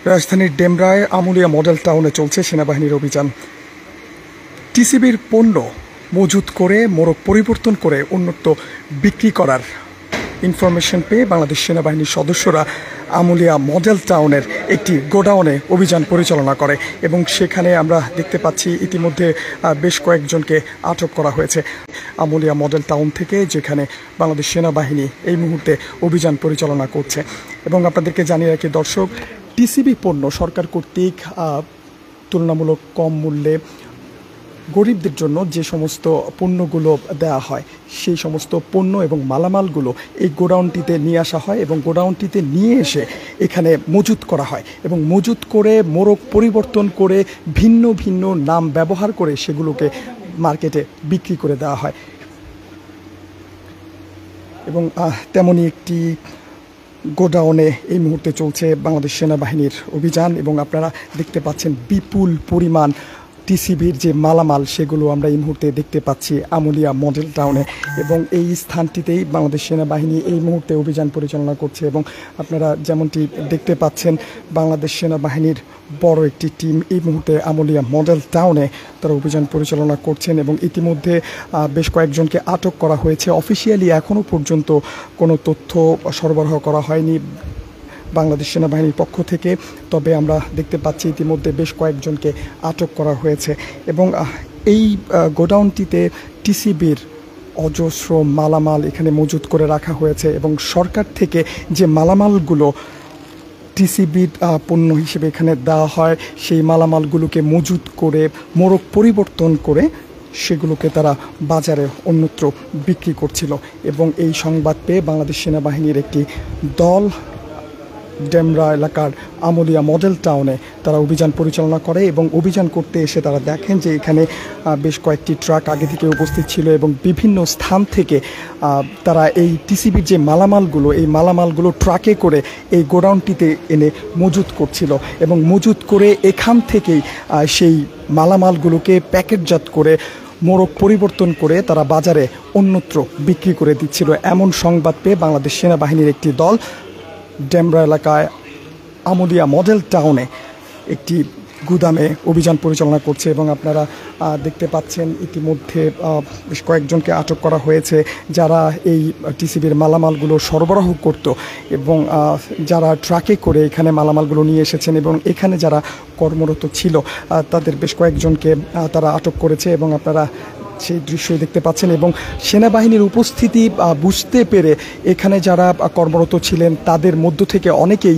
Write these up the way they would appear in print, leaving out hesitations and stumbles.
রাজধানীর ডেমরায় আমুলিয়া মডেল টাউনে চলছে সেনাবাহিনীর অভিযান। টিসিবির পণ্য মজুত করে মোড়ক পরিবর্তন করে অন্যত্র বিক্রি করার ইনফরমেশন পেয়ে বাংলাদেশ সেনাবাহিনীর সদস্যরা আমুলিয়া মডেল টাউনের একটি গোডাউনে অভিযান পরিচালনা করে এবং সেখানে আমরা দেখতে পাচ্ছি ইতিমধ্যে বেশ কয়েকজনকে আটক করা হয়েছে আমুলিয়া মডেল টাউন থেকে, যেখানে বাংলাদেশ সেনাবাহিনী এই মুহূর্তে অভিযান পরিচালনা করছে। এবং আপনাদেরকে জানিয়ে রাখি দর্শক, টিসিবি পণ্য সরকার কর্তৃক তুলনামূলক কম মূল্যে গরিবদের জন্য যে সমস্ত পণ্যগুলো দেওয়া হয় সেই সমস্ত পণ্য এবং মালামালগুলো এই গোডাউনটিতে নিয়ে আসা হয় এবং গোডাউনটিতে নিয়ে এসে এখানে মজুত করা হয় এবং মজুত করে মোড়ক পরিবর্তন করে ভিন্ন ভিন্ন নাম ব্যবহার করে সেগুলোকে মার্কেটে বিক্রি করে দেওয়া হয়। এবং তেমনই একটি গোডাউনে এই মুহূর্তে চলছে বাংলাদেশ সেনাবাহিনীর অভিযান এবং আপনারা দেখতে পাচ্ছেন বিপুল পরিমাণ টিসিবির যে মালামাল সেগুলো আমরা এই মুহূর্তে দেখতে পাচ্ছি আমুলিয়া মডেল টাউনে। এবং এই স্থানটিতেই বাংলাদেশ সেনাবাহিনী এই মুহূর্তে অভিযান পরিচালনা করছে এবং আপনারা যেমনটি দেখতে পাচ্ছেন বাংলাদেশ সেনাবাহিনীর বড় একটি টিম এই মুহূর্তে আমুলিয়া মডেল টাউনে তারা অভিযান পরিচালনা করছেন এবং ইতিমধ্যে বেশ কয়েকজনকে আটক করা হয়েছে। অফিসিয়ালি এখনও পর্যন্ত কোনো তথ্য সরবরাহ করা হয়নি বাংলাদেশ সেনাবাহিনীর পক্ষ থেকে, তবে আমরা দেখতে পাচ্ছি ইতিমধ্যে বেশ কয়েকজনকে আটক করা হয়েছে। এবং এই গোডাউনটিতে টিসিবির অজস্র মালামাল এখানে মজুত করে রাখা হয়েছে এবং সরকার থেকে যে মালামালগুলো টিসিবির পণ্য হিসেবে এখানে দেওয়া হয় সেই মালামালগুলোকে মজুত করে মোড়ক পরিবর্তন করে সেগুলোকে তারা বাজারে অন্যত্র বিক্রি করছিল। এবং এই সংবাদ পেয়ে বাংলাদেশ সেনাবাহিনীর একটি দল ডেমরা এলাকার আমুলিয়া মডেল টাউনে তারা অভিযান পরিচালনা করে এবং অভিযান করতে এসে তারা দেখেন যে এখানে বেশ কয়েকটি ট্রাক আগে থেকে উপস্থিত ছিল এবং বিভিন্ন স্থান থেকে তারা এই টিসিবির যে মালামালগুলো এই মালামালগুলো ট্রাকে করে এই গোডাউনটিতে এনে মজুত করছিল এবং মজুত করে এখান থেকেই সেই মালামালগুলোকে প্যাকেটজাত করে মোড়ক পরিবর্তন করে তারা বাজারে অন্যত্র বিক্রি করে দিচ্ছিল। এমন সংবাদ পেয়ে বাংলাদেশ সেনাবাহিনীর একটি দল ডেমরা এলাকায় আমুলিয়া মডেল টাউনে একটি গুদামে অভিযান পরিচালনা করছে এবং আপনারা দেখতে পাচ্ছেন ইতিমধ্যে বেশ কয়েকজনকে আটক করা হয়েছে যারা এই টিসিবির মালামালগুলো সরবরাহ করত এবং যারা ট্রাকে করে এখানে মালামালগুলো নিয়ে এসেছেন এবং এখানে যারা কর্মরত ছিল তাদের বেশ কয়েকজনকে তারা আটক করেছে এবং আপনারা সেই দৃশ্যই দেখতে পাচ্ছেন। এবং সেনাবাহিনীর উপস্থিতি বুঝতে পেরে এখানে যারা কর্মরত ছিলেন তাদের মধ্য থেকে অনেকেই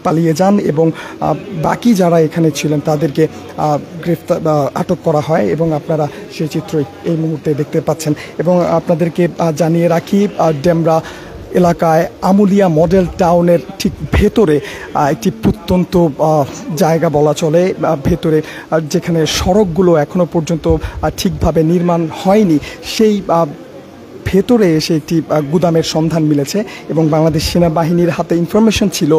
পালিয়ে যান এবং বাকি যারা এখানে ছিলেন তাদেরকে আটক করা হয় এবং আপনারা সেই চিত্রই এই মুহূর্তে দেখতে পাচ্ছেন। এবং আপনাদেরকে জানিয়ে রাখি ডেমরা এলাকায় আমুলিয়া মডেল টাউনের ঠিক ভেতরে একটি প্রত্যন্ত জায়গা বলা চলে, ভেতরে যেখানে সড়কগুলো এখনও পর্যন্ত ঠিকভাবে নির্মাণ হয়নি সেই ভেতরে এসে একটি গুদামের সন্ধান মিলেছে এবং বাংলাদেশ সেনাবাহিনীর হাতে ইনফরমেশন ছিল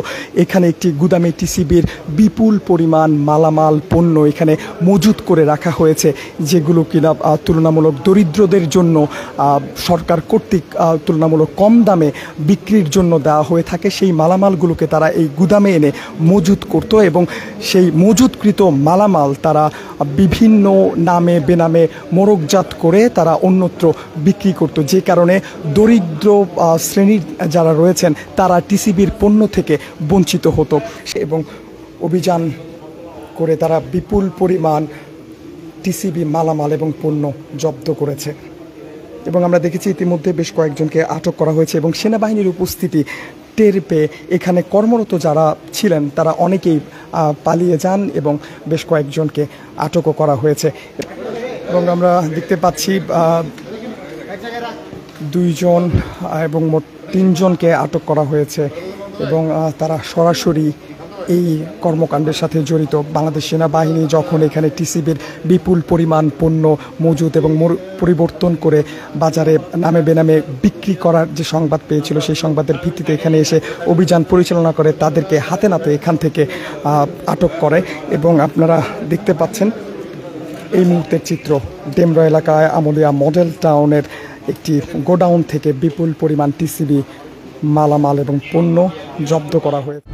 এখানে একটি গুদামে টিসিবির বিপুল পরিমাণ মালামাল পণ্য এখানে মজুত করে রাখা হয়েছে, যেগুলো কিনা তুলনামূলক দরিদ্রদের জন্য সরকার কর্তৃক তুলনামূলক কম দামে বিক্রির জন্য দেওয়া হয়ে থাকে। সেই মালামালগুলোকে তারা এই গুদামে এনে মজুত করত এবং সেই মজুতকৃত মালামাল তারা বিভিন্ন নামে বেনামে মোড়কজাত করে তারা অন্যত্র বিক্রি করত, যে কারণে দরিদ্র শ্রেণীর যারা রয়েছেন তারা টিসিবির পণ্য থেকে বঞ্চিত হতো। এবং অভিযান করে তারা বিপুল পরিমাণ টিসিবি মালামাল এবং পণ্য জব্দ করেছে এবং আমরা দেখেছি ইতিমধ্যে বেশ কয়েকজনকে আটক করা হয়েছে এবং সেনাবাহিনীর উপস্থিতি টের পেয়ে এখানে কর্মরত যারা ছিলেন তারা অনেকেই পালিয়ে যান এবং বেশ কয়েকজনকে আটকও করা হয়েছে। এবং আমরা দেখতে পাচ্ছি 2 জন এবং মোট 3 জনকে আটক করা হয়েছে এবং তারা সরাসরি এই কর্মকাণ্ডের সাথে জড়িত। বাংলাদেশ সেনাবাহিনী যখন এখানে টিসিবির বিপুল পরিমাণ পণ্য মজুত এবং পরিবর্তন করে বাজারে নামে বেনামে বিক্রি করার যে সংবাদ পেয়েছিল সেই সংবাদের ভিত্তিতে এখানে এসে অভিযান পরিচালনা করে তাদেরকে হাতে নাতে এখান থেকে আটক করে। এবং আপনারা দেখতে পাচ্ছেন এই মুহূর্তের চিত্র ডেমরা এলাকায় আমুলিয়া মডেল টাউনের একটি গোডাউন থেকে বিপুল পরিমাণ টিসিবি মালামাল এবং পণ্য জব্দ করা হয়েছে।